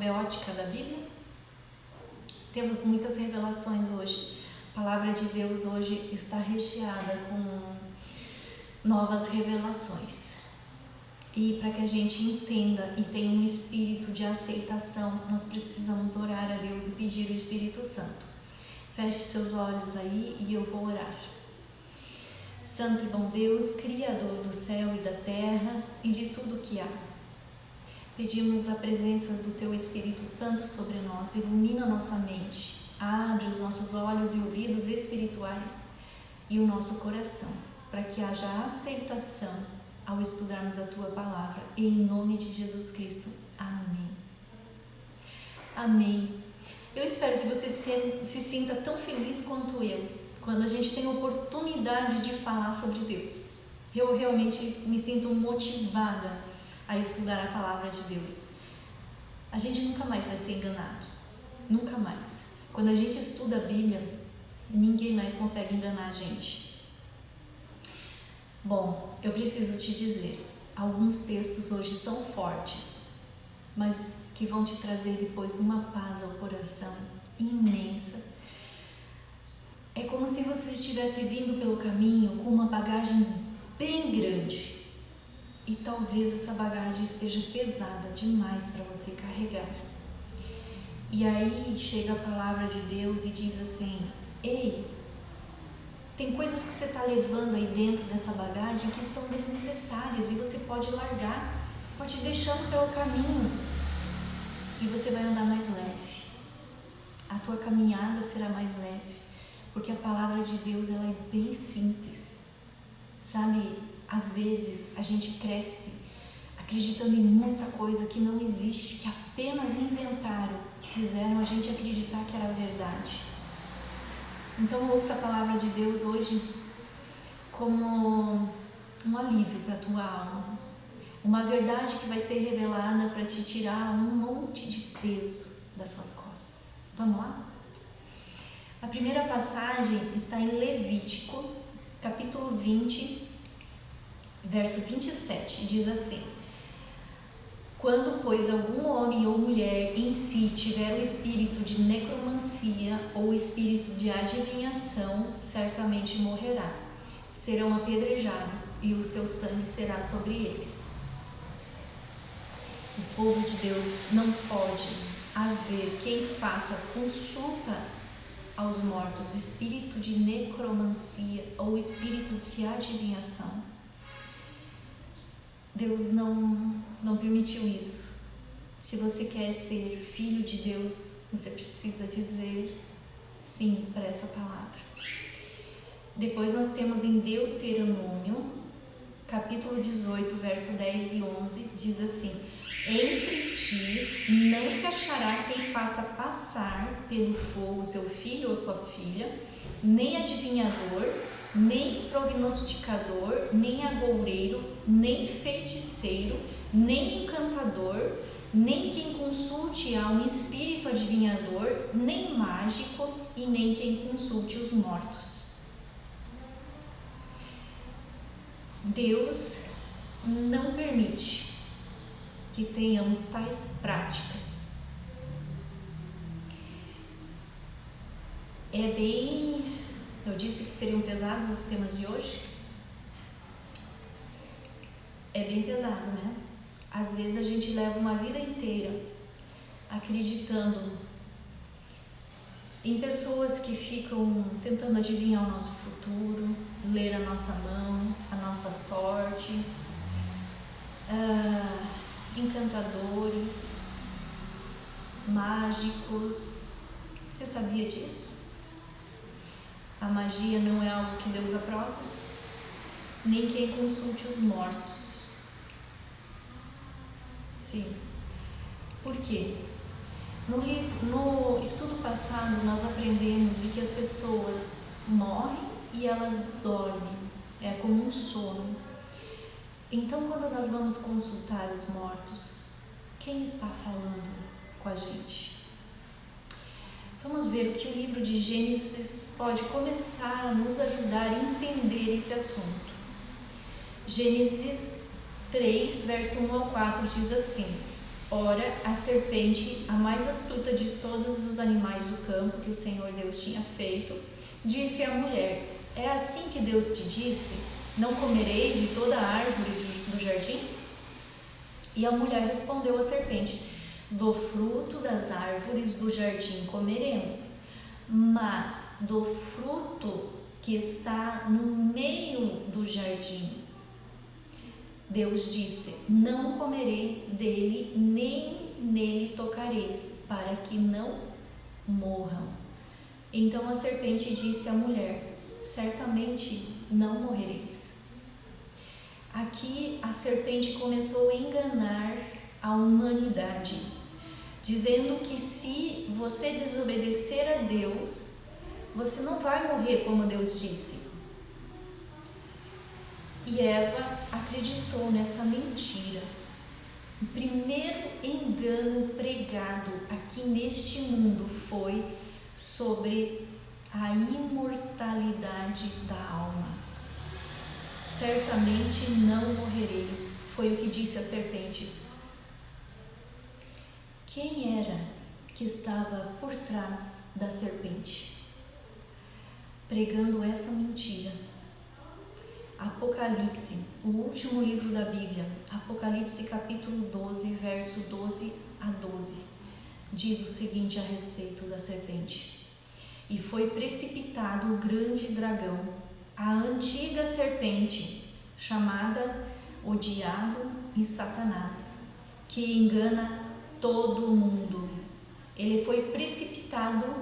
homeótica da Bíblia? Temos muitas revelações hoje. A palavra de Deus hoje está recheada com novas revelações. E para que a gente entenda e tenha um espírito de aceitação, nós precisamos orar a Deus e pedir o Espírito Santo. Feche seus olhos aí e eu vou orar. Santo e bom Deus, Criador do céu e da terra e de tudo que há, pedimos a presença do Teu Espírito Santo sobre nós, ilumina nossa mente, abre os nossos olhos e ouvidos espirituais e o nosso coração, para que haja aceitação ao estudarmos a Tua Palavra, em nome de Jesus Cristo. Amém. Amém. Eu espero que você se sinta tão feliz quanto eu, quando a gente tem a oportunidade de falar sobre Deus. Eu realmente me sinto motivada a estudar a Palavra de Deus. A gente nunca mais vai ser enganado, nunca mais. Quando a gente estuda a Bíblia, ninguém mais consegue enganar a gente. Bom, eu preciso te dizer, alguns textos hoje são fortes, mas que vão te trazer depois uma paz ao coração imensa. É como se você estivesse vindo pelo caminho com uma bagagem bem grande e talvez essa bagagem esteja pesada demais para você carregar. E aí chega a palavra de Deus e diz assim: ei, tem coisas que você está levando aí dentro dessa bagagem que são desnecessárias e você pode largar, pode ir deixando pelo caminho e você vai andar mais leve. A tua caminhada será mais leve. Porque a palavra de Deus, ela é bem simples, sabe? Às vezes a gente cresce acreditando em muita coisa que não existe, que apenas inventaram e fizeram a gente acreditar que era verdade. Então ouça a palavra de Deus hoje como um alívio para a tua alma, uma verdade que vai ser revelada para te tirar um monte de peso das suas costas. Vamos lá? A primeira passagem está em Levítico, capítulo 20, verso 27, diz assim: quando, pois, algum homem ou mulher em si tiver o espírito de necromancia ou o espírito de adivinhação, certamente morrerá. Serão apedrejados e o seu sangue será sobre eles. O povo de Deus não pode haver quem faça consulta aos mortos, espírito de necromancia ou espírito de adivinhação. Deus não permitiu isso. Se você quer ser filho de Deus, você precisa dizer sim para essa palavra. Depois nós temos em Deuteronômio, capítulo 18, verso 10 e 11, diz assim: entre ti não se achará quem faça passar pelo fogo seu filho ou sua filha, nem adivinhador, nem prognosticador, nem agoureiro, nem feiticeiro, nem encantador, nem quem consulte a um espírito adivinhador, nem mágico e nem quem consulte os mortos. Deus não permite que tenhamos tais práticas. Eu disse que seriam pesados os temas de hoje? É bem pesado, né? Às vezes a gente leva uma vida inteira acreditando em pessoas que ficam tentando adivinhar o nosso futuro, ler a nossa mão, a nossa sorte, encantadores, mágicos. Você sabia disso? A magia não é algo que Deus aprova, nem quem consulte os mortos. Sim. Por quê? No estudo passado nós aprendemos de que as pessoas morrem e elas dormem, é como um sono. Então, quando nós vamos consultar os mortos, quem está falando com a gente? Vamos ver o que o livro de Gênesis pode começar a nos ajudar a entender esse assunto. Gênesis 3, verso 1 ao 4 diz assim: Ora, a serpente, a mais astuta de todos os animais do campo que o Senhor Deus tinha feito, disse à mulher: é assim que Deus te disse? Não comereis de toda a árvore do jardim? E a mulher respondeu à serpente: do fruto das árvores do jardim comeremos, mas do fruto que está no meio do jardim, Deus disse: não comereis dele, nem nele tocareis, para que não morram. Então a serpente disse à mulher: certamente não morrereis. Aqui a serpente começou a enganar a humanidade, dizendo que se você desobedecer a Deus, você não vai morrer como Deus disse. E Eva acreditou nessa mentira. O primeiro engano pregado aqui neste mundo foi sobre a imortalidade da alma. Certamente não morrereis, foi o que disse a serpente. Quem era que estava por trás da serpente, pregando essa mentira? Apocalipse, o último livro da Bíblia, Apocalipse capítulo 12, verso 12 a 12, diz o seguinte a respeito da serpente: e foi precipitado o grande dragão, a antiga serpente, chamada o Diabo e Satanás, que engana todo o mundo. Ele foi precipitado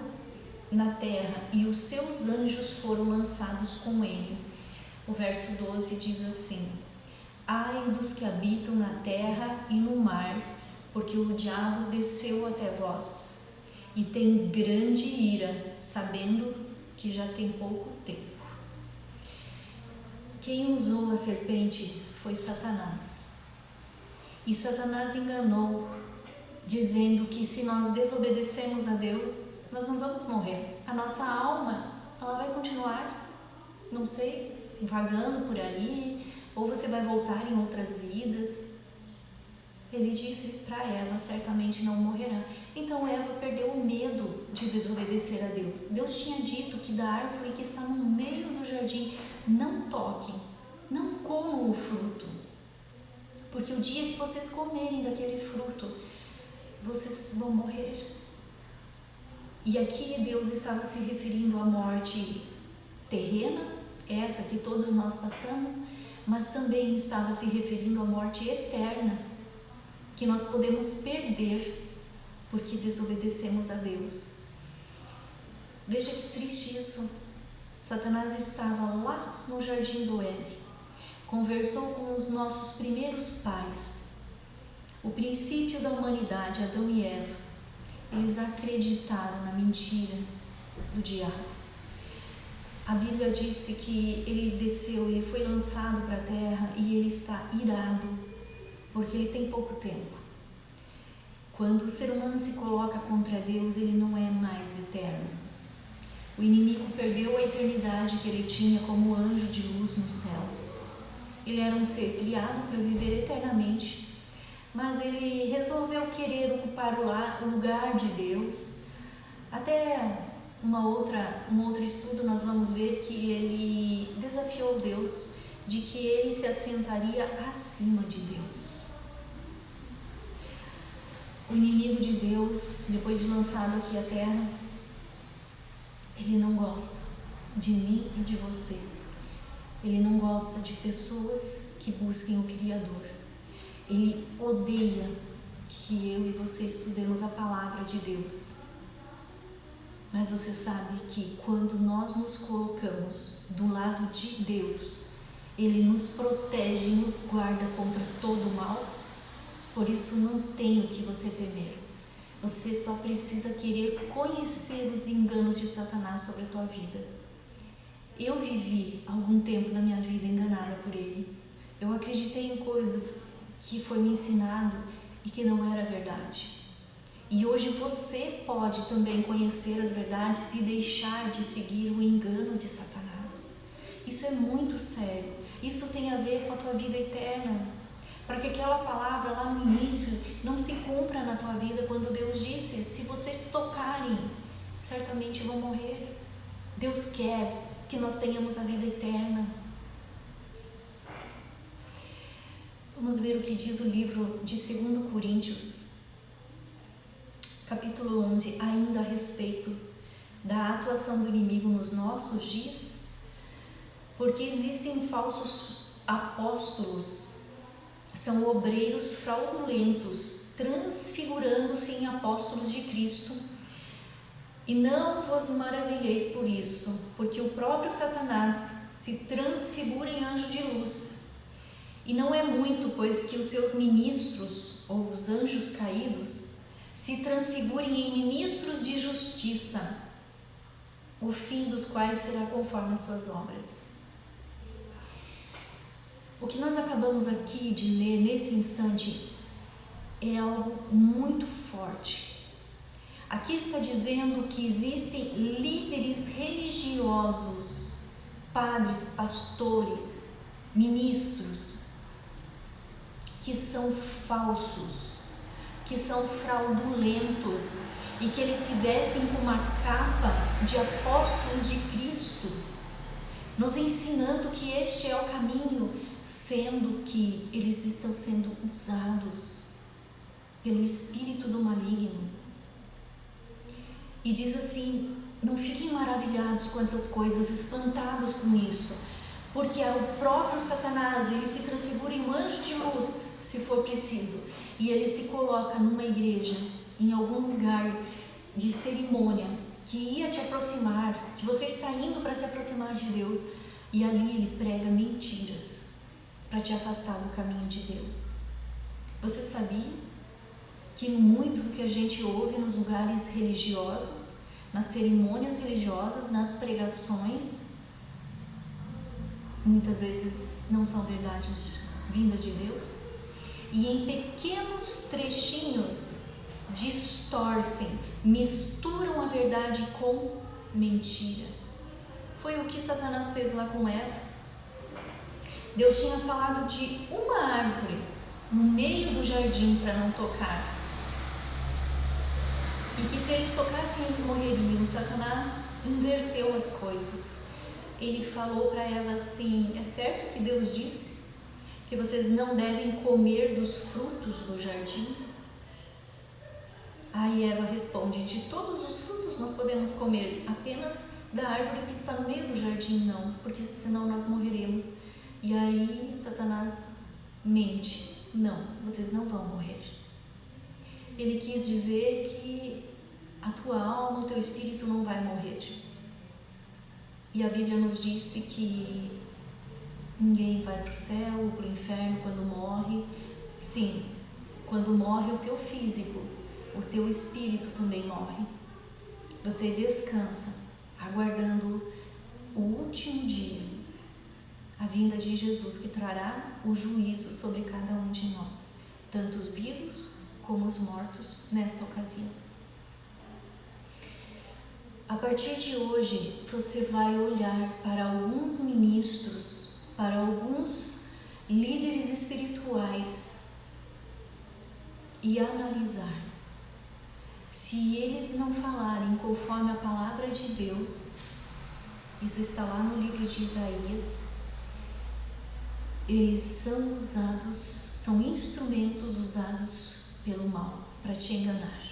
na terra e os seus anjos foram lançados com ele. O verso 12 diz assim: ai dos que habitam na terra e no mar, porque o diabo desceu até vós e tem grande ira, sabendo que já tem pouco tempo. Quem usou a serpente foi Satanás. E Satanás enganou, dizendo que se nós desobedecemos a Deus, nós não vamos morrer. A nossa alma, ela vai continuar, não sei, vagando por aí, ou você vai voltar em outras vidas. Ele disse para Eva: certamente não morrerá. Então Eva perdeu o medo de desobedecer a Deus. Deus tinha dito que da árvore que está no meio do jardim não toquem, não comam o fruto, porque o dia que vocês comerem daquele fruto, vocês vão morrer. E aqui Deus estava se referindo à morte terrena, essa que todos nós passamos, mas também estava se referindo à morte eterna, que nós podemos perder porque desobedecemos a Deus. Veja que triste isso. Satanás estava lá no jardim do Éden, conversou com os nossos primeiros pais, o princípio da humanidade, Adão e Eva. Eles acreditaram na mentira do diabo. A Bíblia disse que ele desceu, ele foi lançado para a terra e ele está irado, porque ele tem pouco tempo. Quando o ser humano se coloca contra Deus, ele não é mais eterno. O inimigo perdeu a eternidade que ele tinha como anjo de luz no céu. Ele era um ser criado para viver eternamente, mas ele resolveu querer ocupar o lugar de Deus. Até um outro estudo nós vamos ver que ele desafiou Deus de que ele se assentaria acima de Deus. O inimigo de Deus, depois de lançado aqui à terra, ele não gosta de mim e de você. Ele não gosta de pessoas que busquem o Criador. Ele odeia que eu e você estudemos a palavra de Deus. Mas você sabe que quando nós nos colocamos do lado de Deus, Ele nos protege e nos guarda contra todo o mal. Por isso não tem o que você temer. Você só precisa querer conhecer os enganos de Satanás sobre a tua vida. Eu vivi algum tempo da minha vida enganada por ele. Eu acreditei em coisas que foi me ensinado e que não era verdade. E hoje você pode também conhecer as verdades e deixar de seguir o engano de Satanás. Isso é muito sério. Isso tem a ver com a tua vida eterna. para que aquela palavra lá no início não se cumpra na tua vida, quando Deus disse: se vocês tocarem, certamente vão morrer. Deus quer que nós tenhamos a vida eterna. Vamos ver o que diz o livro de 2 Coríntios, capítulo 11, ainda a respeito da atuação do inimigo nos nossos dias. Porque existem falsos apóstolos, são obreiros fraudulentos, transfigurando-se em apóstolos de Cristo. E não vos maravilheis por isso, porque o próprio Satanás se transfigura em anjo de luz. E não é muito, pois, que os seus ministros, ou os anjos caídos, se transfigurem em ministros de justiça, o fim dos quais será conforme as suas obras. O que nós acabamos aqui de ler nesse instante é algo muito forte. Aqui está dizendo que existem líderes religiosos, padres, pastores, ministros, que são falsos, que são fraudulentos e que eles se vestem com uma capa de apóstolos de Cristo, nos ensinando que este é o caminho, sendo que eles estão sendo usados pelo espírito do maligno. E diz assim: não fiquem maravilhados com essas coisas, espantados com isso, porque é o próprio Satanás, ele se transfigura em um anjo de luz, se for preciso, e ele se coloca numa igreja, em algum lugar de cerimônia, que ia te aproximar, que você está indo para se aproximar de Deus, e ali ele prega mentiras para te afastar do caminho de Deus. Você sabia que muito do que a gente ouve nos lugares religiosos, nas cerimônias religiosas, nas pregações, muitas vezes não são verdades vindas de Deus? E em pequenos trechinhos distorcem, misturam a verdade com mentira. Foi o que Satanás fez lá com Eva. Deus tinha falado de uma árvore no meio do jardim para não tocar, e que se eles tocassem eles morreriam. Satanás inverteu as coisas. Ele falou para Eva assim: é certo que Deus disse que vocês não devem comer dos frutos do jardim? Aí Eva responde: de todos os frutos nós podemos comer, apenas da árvore que está no meio do jardim não, porque senão nós morreremos. E aí Satanás mente: não, vocês não vão morrer. Ele quis dizer que a tua alma, o teu espírito não vai morrer. E a Bíblia nos disse que ninguém vai para o céu ou para o inferno quando morre. Sim, quando morre o teu físico, o teu espírito também morre. Você descansa, aguardando o último dia, a vinda de Jesus, que trará o juízo sobre cada um de nós, tanto os vivos como os mortos nesta ocasião. A partir de hoje, você vai olhar para alguns ministros, para alguns líderes espirituais e analisar. Se eles não falarem conforme a palavra de Deus, isso está lá no livro de Isaías, eles são usados, são instrumentos usados pelo mal para te enganar.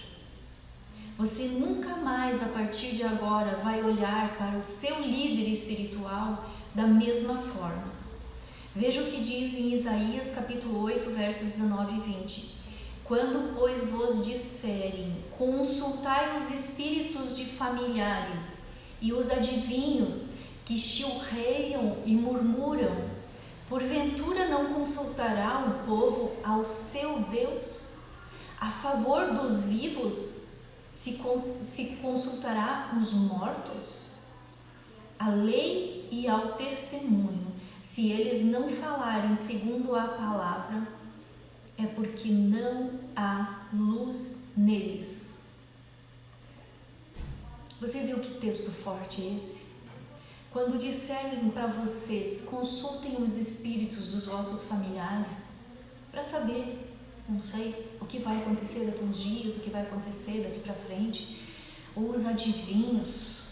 Você nunca mais, a partir de agora, vai olhar para o seu líder espiritual da mesma forma. Veja o que diz em Isaías capítulo 8, versos 19 e 20. Quando, pois, vos disserem, consultai os espíritos de familiares e os adivinhos que chilreiam e murmuram, porventura não consultará o povo ao seu Deus? A favor dos vivos se consultará os mortos? A lei e ao testemunho, se eles não falarem segundo a palavra, é porque não há luz neles. Você viu que texto forte é esse? Quando disserem para vocês, consultem os espíritos dos vossos familiares, para saber, não sei, o que vai acontecer daqui a uns dias, o que vai acontecer daqui para frente. Os adivinhos,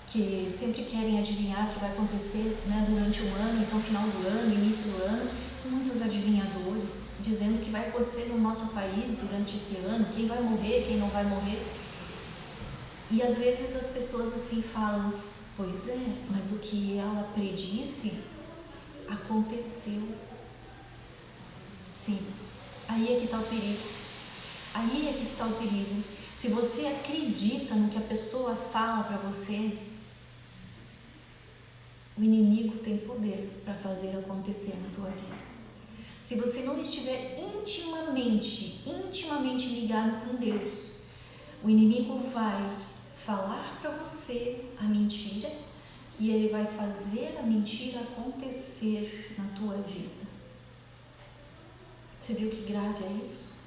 que sempre querem adivinhar o que vai acontecer, né, durante o ano, então final do ano, início do ano, muitos adivinhadores dizendo o que vai acontecer no nosso país durante esse ano, quem vai morrer, quem não vai morrer. E às vezes as pessoas assim falam, pois é, mas o que ela predisse aconteceu. Sim, aí é que está o perigo. Aí é que está o perigo. Se você acredita no que a pessoa fala para você, o inimigo tem poder para fazer acontecer na tua vida. Se você não estiver intimamente ligado com Deus, o inimigo vai falar para você a mentira e ele vai fazer a mentira acontecer na tua vida. Você viu que grave é isso?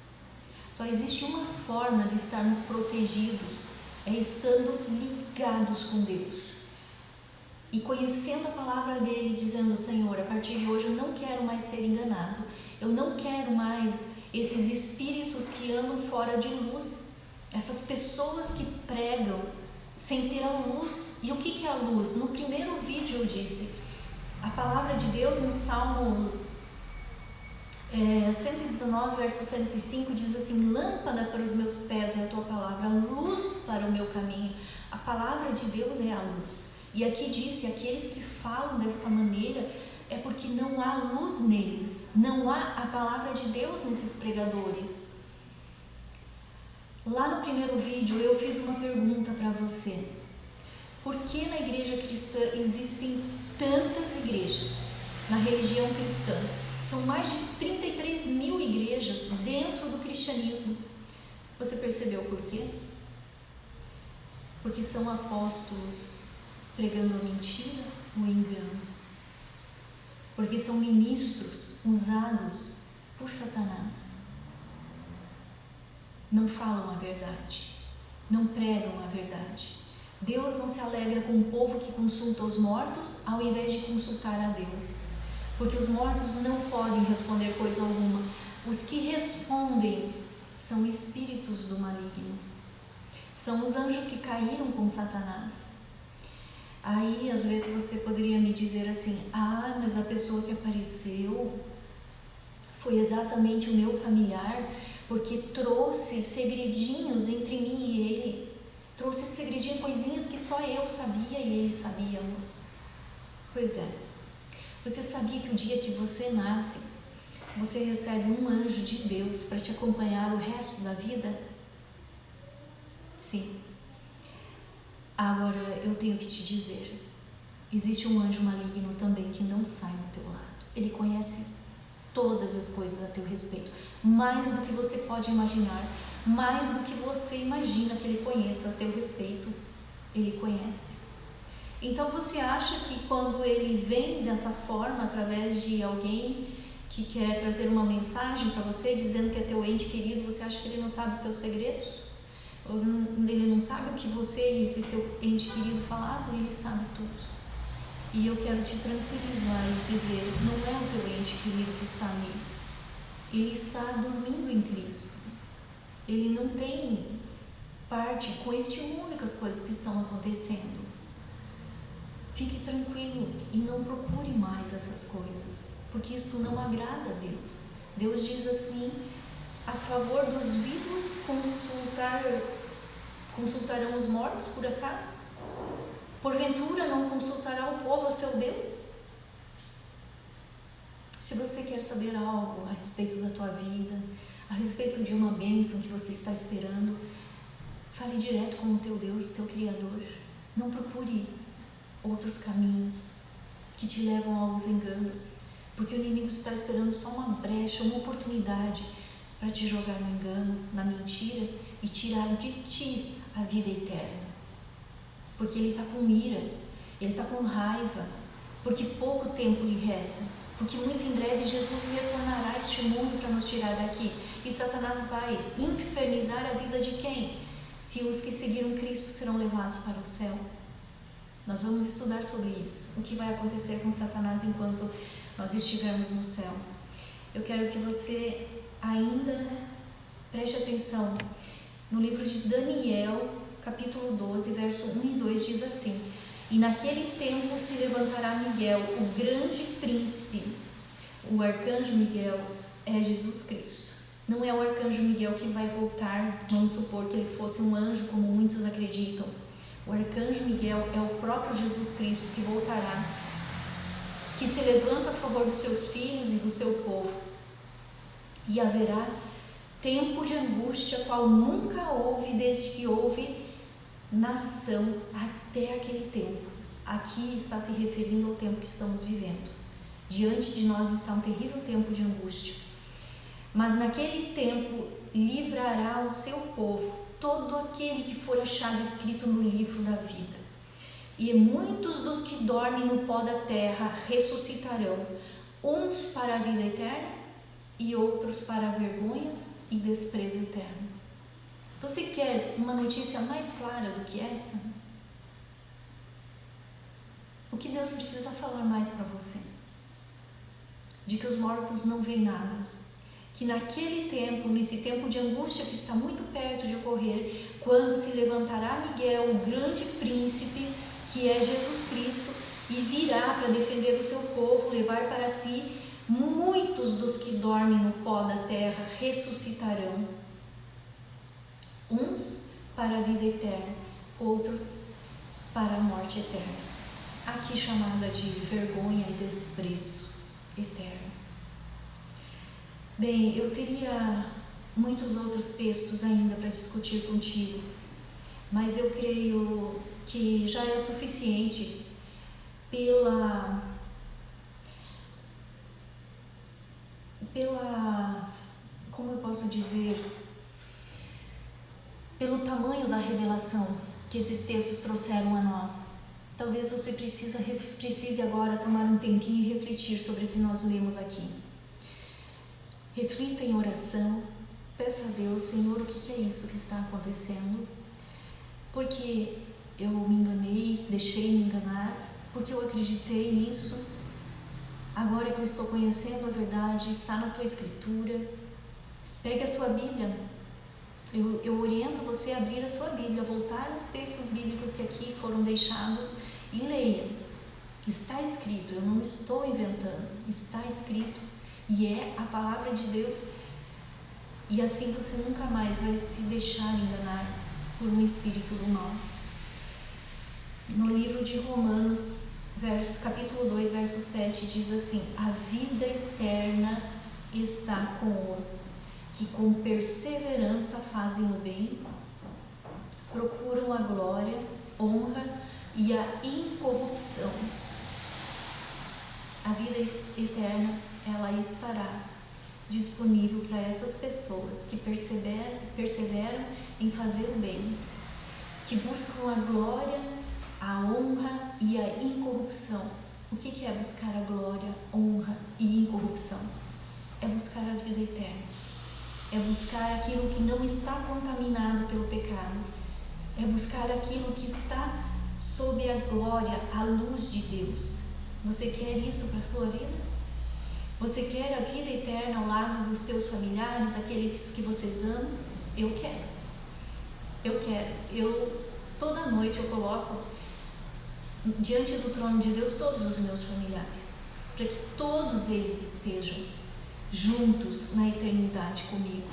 Só existe uma forma de estarmos protegidos, é estando ligados com Deus e conhecendo a palavra dele, dizendo, Senhor, a partir de hoje eu não quero mais ser enganado, eu não quero mais esses espíritos que andam fora de luz, essas pessoas que pregam sem ter a luz. E o que é a luz? No primeiro vídeo eu disse, a palavra de Deus no Salmos 119, verso 105 diz assim, lâmpada para os meus pés é a tua palavra, luz para o meu caminho. A palavra de Deus é a luz. E aqui disse, aqueles que falam desta maneira é porque não há luz neles, não há a palavra de Deus nesses pregadores. Lá no primeiro vídeo eu fiz uma pergunta para você. Por que na igreja cristã existem tantas igrejas na religião cristã? São mais de 33 mil igrejas dentro do cristianismo. Você percebeu por quê? Porque são apóstolos pregando a mentira, o engano. Porque são ministros usados por Satanás. Não falam a verdade, não pregam a verdade. Deus não se alegra com o povo que consulta os mortos ao invés de consultar a Deus. Porque os mortos não podem responder coisa alguma. Os que respondem são espíritos do maligno. São os anjos que caíram com Satanás. Aí, às vezes, você poderia me dizer assim, mas a pessoa que apareceu foi exatamente o meu familiar, porque trouxe segredinhos entre mim e ele. Trouxe segredinhos, coisinhas que só eu sabia e ele sabíamos. Pois é. Você sabia que o dia que você nasce, você recebe um anjo de Deus para te acompanhar o resto da vida? Sim. Agora eu tenho que te dizer, existe um anjo maligno também que não sai do teu lado. Ele conhece todas as coisas a teu respeito, mais do que você pode imaginar, mais do que você imagina que ele conheça a teu respeito, ele conhece. Então você acha que quando ele vem dessa forma, através de alguém que quer trazer uma mensagem para você, dizendo que é teu ente querido, você acha que ele não sabe os teus segredos? Ou ele não sabe o que você e esse teu ente querido falavam? Ele sabe tudo. E eu quero te tranquilizar e dizer, não é o teu ente querido que está ali. Ele está dormindo em Cristo. Ele não tem parte com este mundo e com as coisas que estão acontecendo. Fique tranquilo e não procure mais essas coisas, porque isto não agrada a Deus. Deus diz assim, a favor dos vivos consultarão os mortos, por acaso? Porventura não consultará o povo a seu Deus? Se você quer saber algo a respeito da tua vida, a respeito de uma bênção que você está esperando, fale direto com o teu Deus, teu Criador. Não procure outros caminhos que te levam aos enganos, porque o inimigo está esperando só uma brecha, uma oportunidade para te jogar no engano, na mentira e tirar de ti a vida eterna. Porque ele está com ira, ele está com raiva, porque pouco tempo lhe resta, porque muito em breve Jesus retornará a este mundo para nos tirar daqui, e Satanás vai infernizar a vida de quem? Se os que seguiram Cristo serão levados para o céu. Nós vamos estudar sobre isso, o que vai acontecer com Satanás enquanto nós estivermos no céu. eu quero que você ainda preste atenção no livro de Daniel, capítulo 12, verso 1 e 2, diz assim: e naquele tempo se levantará Miguel, o grande príncipe. O arcanjo Miguel é Jesus Cristo. Não é o arcanjo Miguel que vai voltar, vamos supor que ele fosse um anjo, como muitos acreditam. O arcanjo Miguel é o próprio Jesus Cristo que voltará, que se levanta a favor dos seus filhos e do seu povo. E haverá tempo de angústia, qual nunca houve desde que houve nação até aquele tempo. Aqui está se referindo ao tempo que estamos vivendo. Diante de nós está um terrível tempo de angústia. Mas naquele tempo livrará o seu povo, todo aquele que for achado escrito no livro da vida. E muitos dos que dormem no pó da terra ressuscitarão, uns para a vida eterna e outros para a vergonha e desprezo eterno. Você quer uma notícia mais clara do que essa? O que Deus precisa falar mais para você? De que os mortos não veem nada. Que naquele tempo, nesse tempo de angústia que está muito perto de ocorrer, quando se levantará Miguel, o grande príncipe, que é Jesus Cristo, e virá para defender o seu povo, levar para si, muitos dos que dormem no pó da terra ressuscitarão. Uns para a vida eterna, outros para a morte eterna. Aqui chamada de vergonha e desprezo eterno. Bem, eu teria muitos outros textos ainda para discutir contigo, mas eu creio que já é suficiente como eu posso dizer, pelo tamanho da revelação que esses textos trouxeram a nós. Talvez você precise agora tomar um tempinho e refletir sobre o que nós lemos aqui. Reflita em oração, peça a Deus: Senhor, o que é isso que está acontecendo? Porque eu me enganei, deixei me enganar, porque eu acreditei nisso. Agora que eu estou conhecendo a verdade, está na tua escritura. Pegue a sua Bíblia. Eu oriento você a abrir a sua Bíblia, voltar aos textos bíblicos que aqui foram deixados e leia. Está escrito, eu não estou inventando, está escrito e é a palavra de Deus. E assim você nunca mais vai se deixar enganar por um espírito do mal. No livro de Romanos, capítulo 2, verso 7, diz assim: a vida eterna está com os que com perseverança fazem o bem, procuram a glória, honra e a incorrupção. A vida eterna, ela estará disponível para essas pessoas que perseveram em fazer o bem, que buscam a glória, a honra e a incorrupção. O que é buscar a glória, honra e incorrupção? É buscar a vida eterna. É buscar aquilo que não está contaminado pelo pecado. É buscar aquilo que está sob a glória, a luz de Deus. Você quer isso para a sua vida? Você quer a vida eterna ao lado dos teus familiares, aqueles que vocês amam? Eu quero. Toda noite eu coloco diante do trono de Deus todos os meus familiares, para que todos eles estejam juntos na eternidade comigo.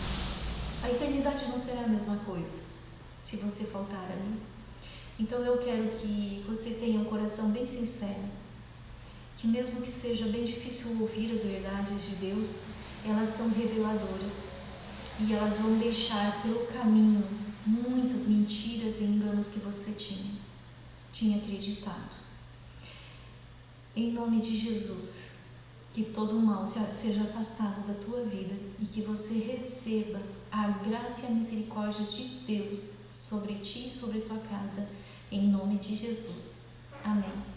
A eternidade não será a mesma coisa se você faltar ali. Então eu quero que você tenha um coração bem sincero, que mesmo que seja bem difícil ouvir as verdades de Deus, elas são reveladoras e elas vão deixar pelo caminho muitas mentiras e enganos que você tinha acreditado. Em nome de Jesus, que todo o mal seja afastado da tua vida e que você receba a graça e a misericórdia de Deus sobre ti e sobre tua casa, em nome de Jesus. Amém.